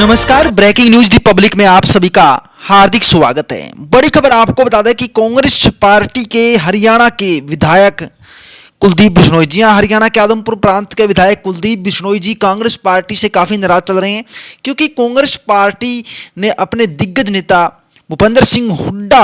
नमस्कार, breaking news दी public में आप सभी का हार्दिक स्वागत है। बड़ी खबर आपको बता दें कि कांग्रेस पार्टी के हरियाणा के विधायक कुलदीप बिश्नोई, जी हां, हरियाणा के आदमपुर प्रांत के विधायक कुलदीप बिश्नोई जी कांग्रेस पार्टी से काफ़ी नाराज चल रहे हैं, क्योंकि कांग्रेस पार्टी ने अपने दिग्गज नेता भूपेंद्र सिंह हुड्डा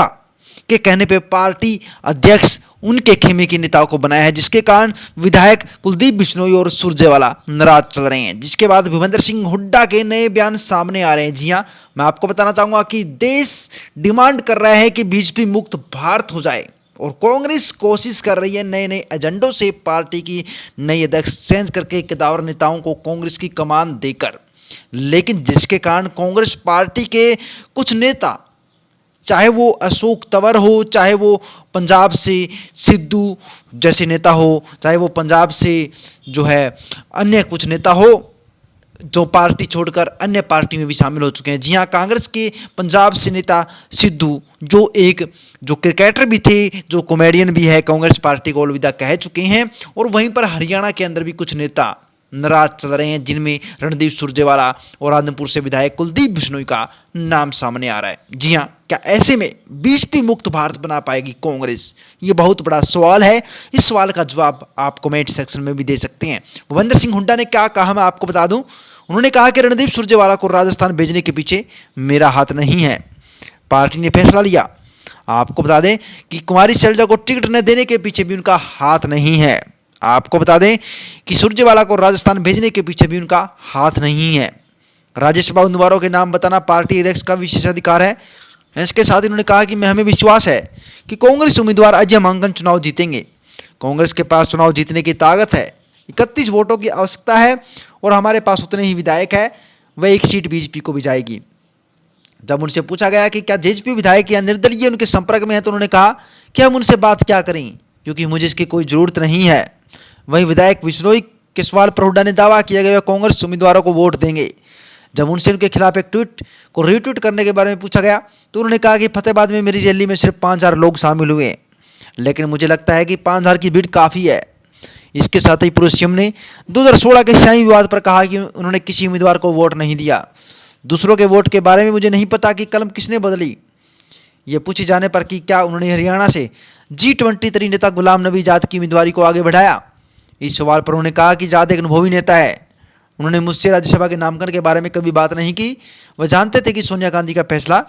के कहने पे पार्टी अध्यक्ष उनके खेमे के नेताओं को बनाया है, जिसके कारण विधायक कुलदीप बिश्नोई और सुरजेवाला नाराज चल रहे हैं। जिसके बाद भूपेंद्र सिंह हुड्डा के नए बयान सामने आ रहे हैं। जी हां, मैं आपको बताना चाहूंगा कि देश डिमांड कर रहा है कि बीजेपी मुक्त भारत हो जाए और कांग्रेस कोशिश कर रही है नए नए एजेंडों से पार्टी की नई अध्यक्ष चेंज करके कदावर नेताओं को कांग्रेस की कमान देकर, लेकिन जिसके कारण कांग्रेस पार्टी के कुछ नेता, चाहे वो अशोक तंवर हो, चाहे वो पंजाब से सिद्धू जैसे नेता हो, चाहे वो पंजाब से जो है अन्य कुछ नेता हो, जो पार्टी छोड़कर अन्य पार्टी में भी शामिल हो चुके हैं। जी हाँ, कांग्रेस के पंजाब से नेता सिद्धू जो क्रिकेटर भी थे, जो कॉमेडियन भी है, कांग्रेस पार्टी को अलविदा कह चुके हैं। और वहीं पर हरियाणा के अंदर भी कुछ नेता नाराज चल रहे हैं, जिनमें रणदीप सुरजेवाला और आदमपुर से विधायक कुलदीप बिश्नोई का नाम सामने आ रहा है। जी हाँ, क्या ऐसे में बीजेपी मुक्त भारत बना पाएगी कांग्रेस? ये बहुत बड़ा सवाल है। इस सवाल का जवाब आप कमेंट सेक्शन में भी दे सकते हैं। भूपेंद्र सिंह हुड्डा ने क्या कहा, मैं आपको बता दूं। उन्होंने कहा कि रणदीप सुरजेवाला को राजस्थान भेजने के पीछे मेरा हाथ नहीं है, पार्टी ने फैसला लिया। आपको बता दें कि कुमारी शैलजा को टिकट न देने के पीछे भी उनका हाथ नहीं है। आपको बता दें कि सुरजेवाला को राजस्थान भेजने के पीछे भी उनका हाथ नहीं है। राज्यसभा उम्मीदवारों के नाम बताना पार्टी अध्यक्ष का विशेषाधिकार है। इसके साथ ही उन्होंने कहा कि हमें विश्वास है कि कांग्रेस उम्मीदवार अजय मांगन चुनाव जीतेंगे। कांग्रेस के पास चुनाव जीतने की ताकत है, 31 वोटों की आवश्यकता है और हमारे पास उतने ही विधायक है, वह एक सीट बीजेपी को भी जाएगी। जब उनसे पूछा गया कि क्या जेजेपी विधायक या निर्दलीय उनके संपर्क में है, तो उन्होंने कहा कि हम उनसे बात क्या करें, क्योंकि मुझे इसकी कोई ज़रूरत नहीं है। वहीं विधायक बिश्नोई के सवाल पर हुड्डा ने दावा किया गया कांग्रेस उम्मीदवारों को वोट देंगे। जब उनसे उनके खिलाफ एक ट्वीट को रीट्वीट करने के बारे में पूछा गया, तो उन्होंने कहा कि फतेहाबाद में मेरी रैली में सिर्फ 5000 लोग शामिल हुए, लेकिन मुझे लगता है कि 5000 की भीड़ काफ़ी है। इसके साथ ही पूर्व सीएम ने 2016 के सियासी विवाद पर कहा कि उन्होंने किसी उम्मीदवार को वोट नहीं दिया। दूसरों के वोट के बारे में मुझे नहीं पता कि कलम किसने बदली। ये पूछे जाने पर कि क्या उन्होंने हरियाणा से G20 तरी नेता गुलाम नबी आज़ाद की उम्मीदवारी को आगे बढ़ाया, इस सवाल पर उन्होंने कहा कि आज़ाद एक अनुभवी नेता है। उन्होंने मुझसे राज्यसभा के नामांकन के बारे में कभी बात नहीं की। वह जानते थे कि सोनिया गांधी का फैसला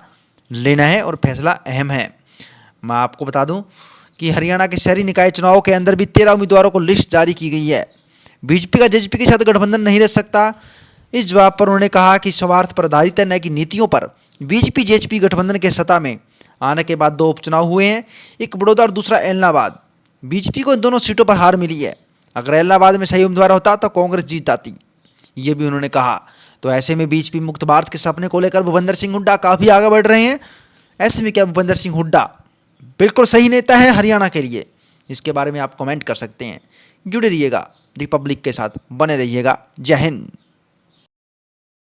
लेना है और फैसला अहम है। मैं आपको बता दूं कि हरियाणा के शहरी निकाय चुनाव के अंदर भी 13 उम्मीदवारों को लिस्ट जारी की गई है। बीजेपी का जेजेपी के साथ गठबंधन नहीं रह सकता। इस जवाब पर उन्होंने कहा कि स्वार्थ पर आधारित है, न कि नीतियों पर। बीजेपी जेजेपी गठबंधन के सत्ता में आने के बाद 2 उपचुनाव हुए हैं, एक बड़ौदा और दूसरा एलनाबाद। बीजेपी को इन दोनों सीटों पर हार मिली है। अगर इलाहाबाद में सही उम्मीदवार होता तो कांग्रेस जीत आती, ये भी उन्होंने कहा। तो ऐसे में बीजेपी मुक्त भारत के सपने को लेकर भूपेंद्र सिंह हुड्डा काफ़ी आगे बढ़ रहे हैं। ऐसे में क्या भूपेंद्र सिंह हुड्डा बिल्कुल सही नेता है हरियाणा के लिए? इसके बारे में आप कमेंट कर सकते हैं। जुड़े रहिएगा दी पब्लिक के साथ, बने रहिएगा। जय हिंद।